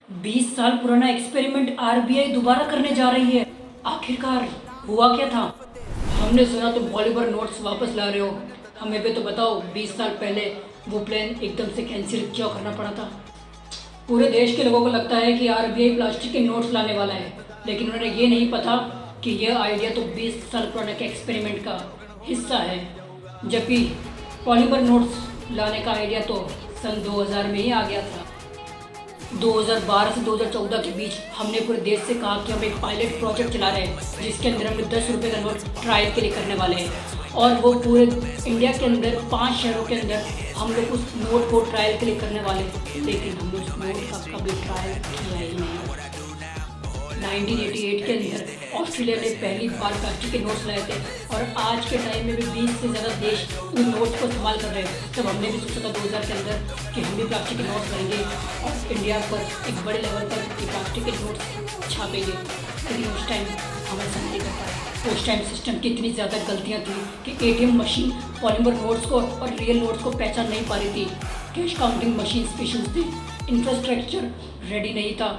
20 साल पुराना experiment RBI दोबारा करने जा रही है। आखिरकार हुआ क्या था? हमने सुना तुम बॉलीवुड नोट्स वापस ला रहे हो। हमें भी तो बताओ, 20 साल पहले वो प्लान एकदम से कैंसिल क्यों करना पड़ा था? पूरे देश के लोगों को लगता है कि आरबीआई प्लास्टिक के नोट्स लाने वाला है, लेकिन उन्हें ये नहीं पता कि यह आइडिया तो 20 साल पुराने के एक्सपेरिमेंट का हिस्सा है। जबकि पॉलीमर नोट्स लाने का आइडिया तो सन 2000 में ही आ गया था। 2012 से 2014 के बीच हमने पूरे देश से कहा कि हम एक पायलट प्रोजेक्ट चला रहे हैं, जिसके अंदर हम 10 रुपये का नोट ट्रायल के लिए करने वाले हैं। और वो पूरे इंडिया के अंदर 5 शहरों के अंदर हम लोग उस नोट को ट्रायल के लिए करने वाले हैं। लेकिन हमने उस नोट का कभी ट्रायल किया ही नहीं। 1988 के अंदर ऑस्ट्रेलिया ने पहली बार प्लास्टिक के नोट्स लाए थे, और आज के टाइम में भी 20 से ज़्यादा देश उन नोट्स को इस्तेमाल कर रहे हैं। तब हमने भी सोचा था 2000 के अंदर कि हम भी प्लास्टिक के नोट्स लाएंगे और इंडिया पर एक बड़े लेवल पर प्लास्टिक के नोट्स छापेंगे। लेकिन उस टाइम हम ऐसा नहीं कर पाए। उस टाइम सिस्टम की इतनी ज़्यादा गलतियाँ थी कि एटीएम मशीन पॉलीमर नोट्स को और रियल नोट्स को पहचान नहीं पा रही थी। कैश काउंटिंग मशीन्स इशूज़ थे, इंफ्रास्ट्रक्चर रेडी नहीं था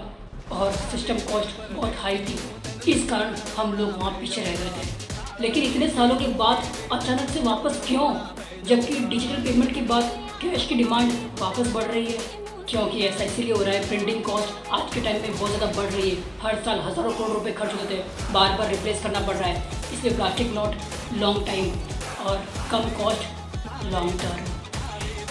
और सिस्टम कॉस्ट बहुत हाई थी। इस कारण हम लोग वहाँ पीछे रह गए थे। लेकिन इतने सालों के बाद अचानक से वापस क्यों? जबकि डिजिटल पेमेंट के बाद कैश की डिमांड वापस बढ़ रही है। क्योंकि ऐसा इसीलिए हो रहा है, प्रिंटिंग कॉस्ट आज के टाइम में बहुत ज़्यादा बढ़ रही है। हर साल हज़ारों करोड़ रुपए खर्च होते हैं, बार बार रिप्लेस करना पड़ रहा है। इसलिए प्लास्टिक नोट लॉन्ग टाइम और कम कॉस्ट लॉन्ग टर्म।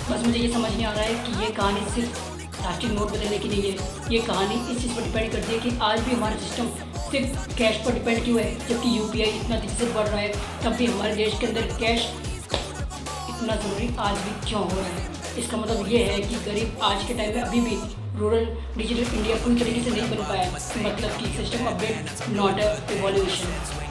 बस मुझे ये समझ नहीं आ रहा है कि ये कहानी सिर्फ प्लास्टिक नोट बदलने की नहीं है। ये कहानी इस चीज़ पर डिपेंड करती है कि आज भी हमारा सिस्टम सिर्फ कैश पर डिपेंड क्यों है, जबकि यूपीआई इतना तेज़ी से बढ़ रहा है। तब भी हमारे देश के अंदर कैश इतना ज़रूरी आज भी क्यों हो रहा है? इसका मतलब ये है कि गरीब आज के टाइम में अभी भी रूरल डिजिटल इंडिया पूरी तरीके से नहीं बन पाया है। मतलब कि system update not a evolution.